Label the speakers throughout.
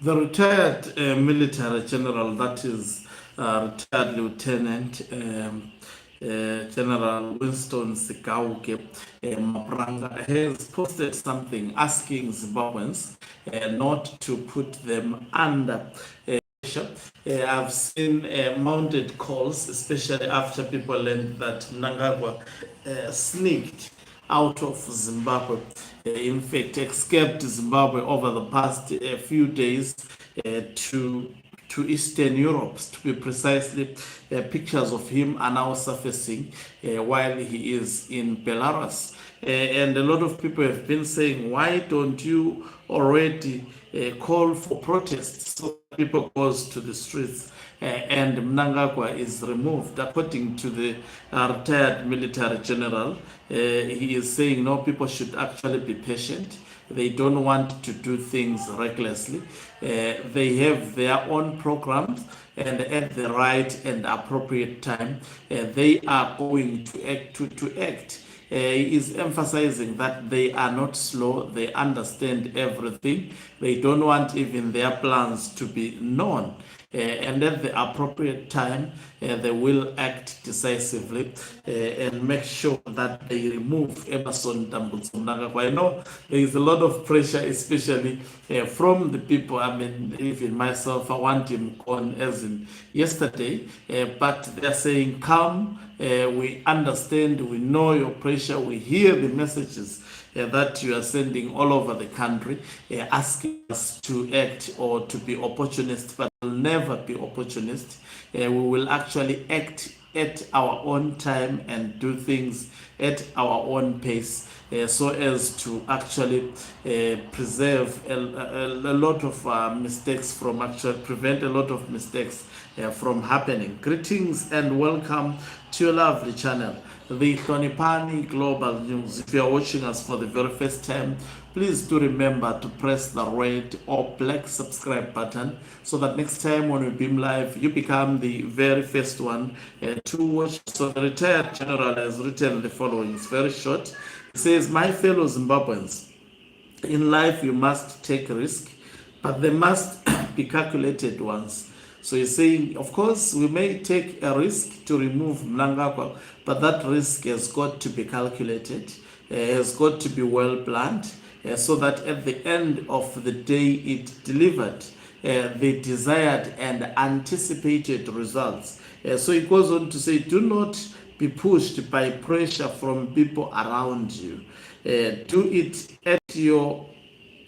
Speaker 1: The retired military general, that is retired Lieutenant General Winston Sikauke Mapranga, has posted something asking Zimbabweans not to put them under pressure. I've seen mounted calls, especially after people learned that Mnangagwa sneaked out of Zimbabwe, in fact, escaped Zimbabwe over the past few days to Eastern Europe, to be precisely. Pictures of him are now surfacing while he is in Belarus. And a lot of people have been saying, why don't you already call for protests so people goes to the streets and Mnangagwa is removed? According to the retired military general, he is saying no, people should actually be patient. They don't want to do things recklessly. They have their own programs, and at the right and appropriate time, they are going to act. He is emphasizing that they are not slow, they understand everything. They don't want even their plans to be known. And at the appropriate time, they will act decisively and make sure that they remove Emerson Mnangagwa. I know there is a lot of pressure, especially from the people. I mean, even myself, I want him gone as in yesterday, but they're saying, come, we understand, we know your pressure, we hear the messages that you are sending all over the country, asking us to act or to be opportunist, but we'll never be opportunist. We will actually act at our own time and do things at our own pace, so as to actually preserve a lot of mistakes from actually prevent a lot of mistakes from happening. Greetings and welcome to your lovely channel, the Hlonipani Global News. If you are watching us for the very first time, please do remember to press the red or black subscribe button so that next time when we beam live, you become the very first one to watch. So the retired general has written the following. It's very short. It says, my fellow Zimbabweans, in life you must take risk, but they must be calculated ones. So he's saying, of course, we may take a risk to remove Mnangagwa, but that risk has got to be calculated, has got to be well planned, so that at the end of the day it delivered the desired and anticipated results. So he goes on to say, do not be pushed by pressure from people around you. Do it at your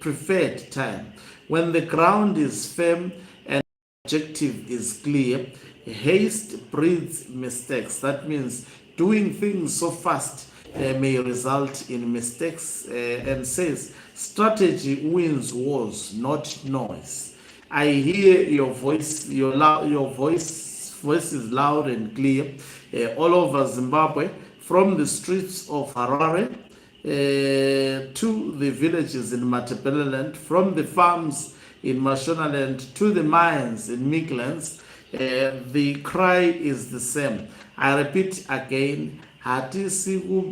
Speaker 1: preferred time. When the ground is firm and objective is clear, haste breeds mistakes. That means doing things so fast may result in mistakes, and says strategy wins wars, not noise. I hear your voice, your voice is loud and clear all over Zimbabwe, from the streets of Harare to the villages in Matabeleland, from the farms in Mashonaland to the mines in Midlands. The cry is the same. I repeat again, Hatisiguda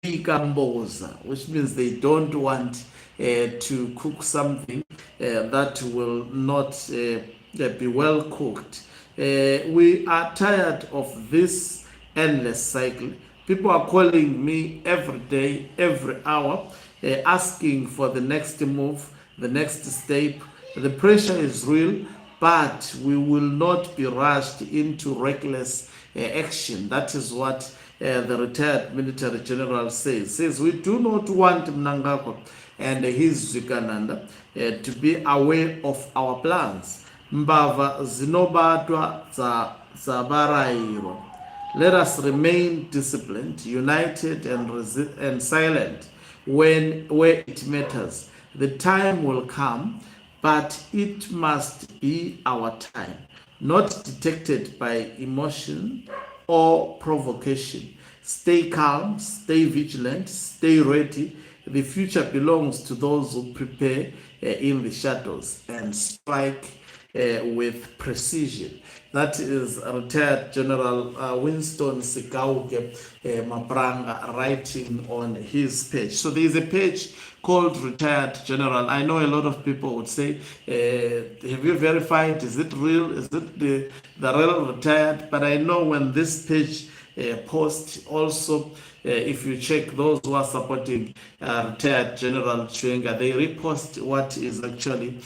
Speaker 1: Ikamboza, which means they don't want to cook something that will not be well cooked. We are tired of this endless cycle. People are calling me every day, every hour, asking for the next move, the next step. The pressure is real, but we will not be rushed into reckless action. That is what the retired military general says. We do not want Mnangagwa and his Zikananda to be aware of our plans. Mbava zinobatwa zabarairo. Let us remain disciplined, united, and silent where it matters. The time will come, but it must be our time, not detected by emotion or provocation. Stay calm, stay vigilant, stay ready. The future belongs to those who prepare in the shadows and strike with precision. That is retired General Winston Sigauke Mapranga writing on his page. So there is a page called Retired General. I know a lot of people would say, have you verified? Is it real? Is it the real retired? But I know when this page post also, if you check those who are supporting retired General Chwenga, they repost what is actually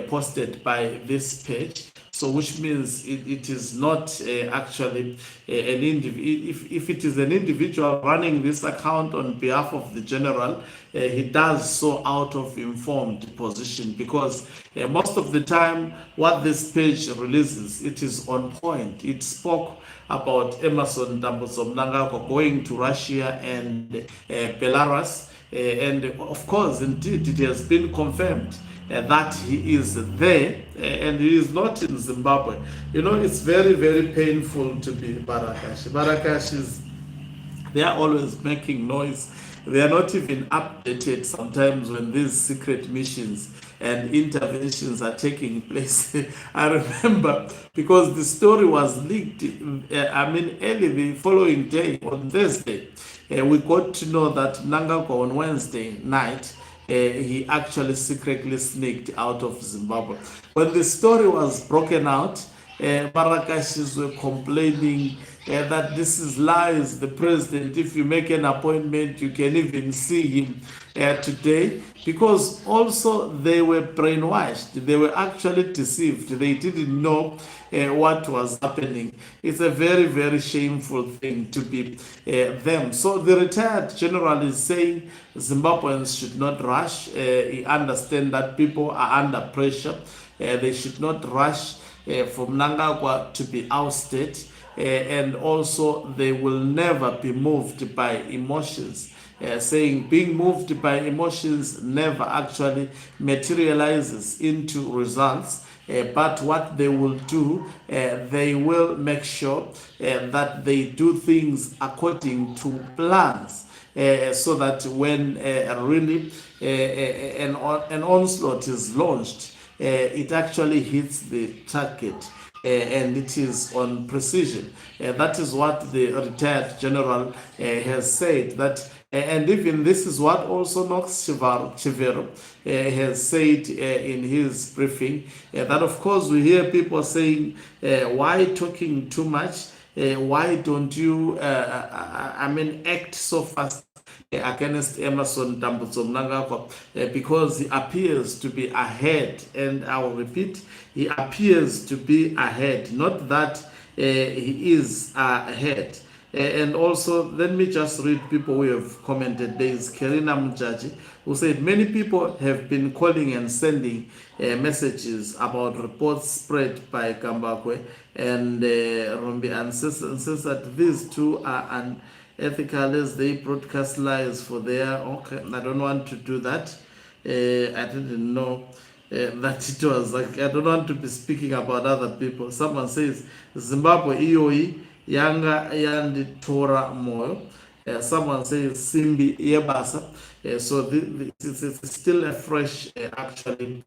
Speaker 1: posted by this page. So which means it is not actually an individual. If it is an individual running this account on behalf of the general, he does so out of informed position, because most of the time what this page releases, it is on point. It spoke about Emerson Mnangagwa going to Russia and Belarus, and of course, indeed, it has been confirmed that he is there, and he is not in Zimbabwe. It's very, very painful to be Barakash. Barakash is, they are always making noise. They are not even updated sometimes when these secret missions and interventions are taking place. I remember, because the story was leaked, early the following day, on Thursday, we got to know that Mnangagwa on Wednesday night, he actually secretly sneaked out of Zimbabwe. When the story was broken out, Marakashis were complaining that this is lies. The president, if you make an appointment, you can even see him today, because also they were brainwashed. They were actually deceived. They didn't know what was happening. It's a very, very shameful thing to be them. So the retired general is saying Zimbabweans should not rush. He understands that people are under pressure. They should not rush for Mnangagwa to be ousted, and also they will never be moved by emotions. Saying being moved by emotions never actually materializes into results, but what they will do, they will make sure that they do things according to plans, so that when really an onslaught is launched, it actually hits the target, and it is on precision. That is what the retired general has said. That, and even this is what also Knox Chivero has said in his briefing. That of course we hear people saying, why talking too much? Why don't you, act so fast against Emerson Mnangagwa, because he appears to be ahead, and I will repeat, he appears to be ahead, not that he is ahead. And also, let me just read people who have commented. There is Kerina Mujaji, who said many people have been calling and sending messages about reports spread by Kambakwe and Rombi, and says that these two are unethical as they broadcast lies for their. Okay, I don't want to do that. I didn't know that it was like, I don't want to be speaking about other people. Someone says Zimbabwe EOE Yanga Yandi Tora Moyo. Someone says Simbi Yebasa. So it's still a fresh actually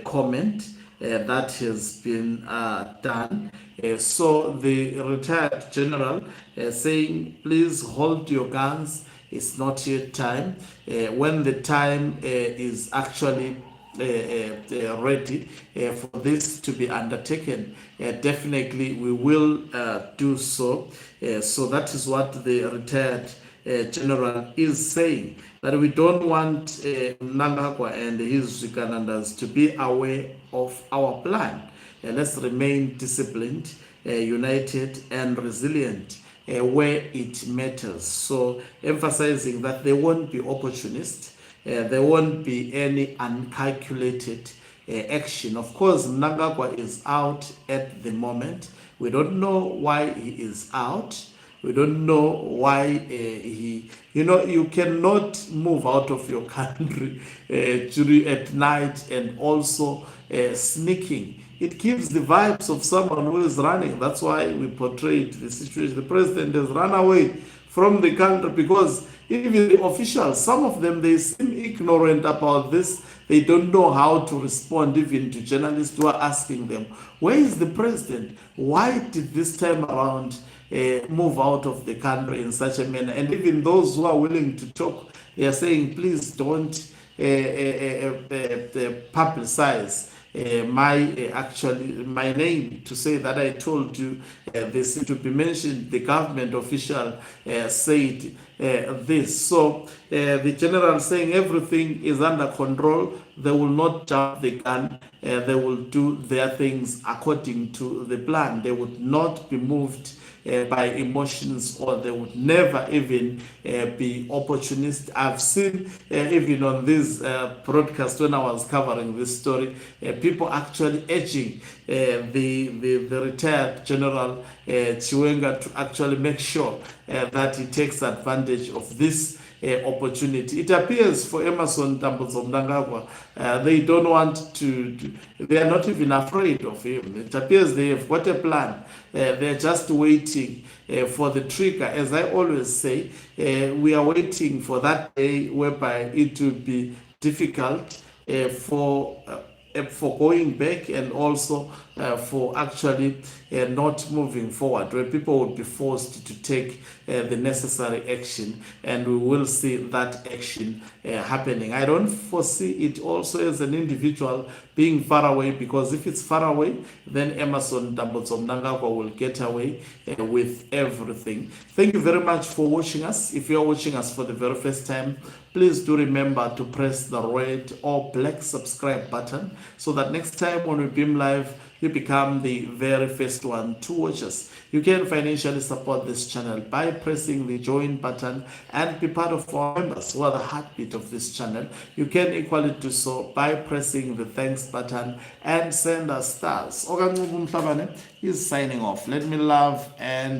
Speaker 1: comment that has been done. So the retired general saying, please hold your guns. It's not yet time. When the time is actually ready for this to be undertaken, definitely we will do so. So that is what the retired general is saying, that we don't want Mnangagwa and his Ugandandas to be aware of our plan. Let's remain disciplined, united and resilient where it matters. So emphasizing that there won't be opportunists, there won't be any uncalculated action. Of course, Mnangagwa is out at the moment. We don't know why he is out. We don't know why you cannot move out of your country at night and also sneaking. It gives the vibes of someone who is running. That's why we portrayed the situation. The president has run away from the country because even the officials, some of them, they seem ignorant about this. They don't know how to respond even to journalists who are asking them, where is the president? Why did this time around move out of the country in such a manner? And even those who are willing to talk, they are saying, please don't publicize my name to say that I told you this to be mentioned. The government official said this. So the general saying everything is under control. They will not jump the gun. They will do their things according to the plan. They would not be moved by emotions, or they would never even be opportunist. I've seen even on this broadcast when I was covering this story, people actually urging the retired General Chiwenga to actually make sure that he takes advantage of this opportunity. It appears for Emerson Mnangagwa, they don't want they are not even afraid of him. It appears they have got a plan. They're just waiting for the trigger. As I always say, we are waiting for that day whereby it will be difficult for going back, and also for actually not moving forward, where people will be forced to take the necessary action, and we will see that action happening. I don't foresee it also as an individual being far away, because if it's far away, then Emerson Mnangagwa will get away with everything. Thank you very much for watching us. If you're watching us for the very first time, please do remember to press the red or black subscribe button, so that next time when we beam live, you become the very first one to watch us. You can financially support this channel by pressing the join button and be part of our members who are the heartbeat of this channel. You can equally do so by pressing the thanks button and send us stars. Ogancubu Mhlabane is signing off. Let me love and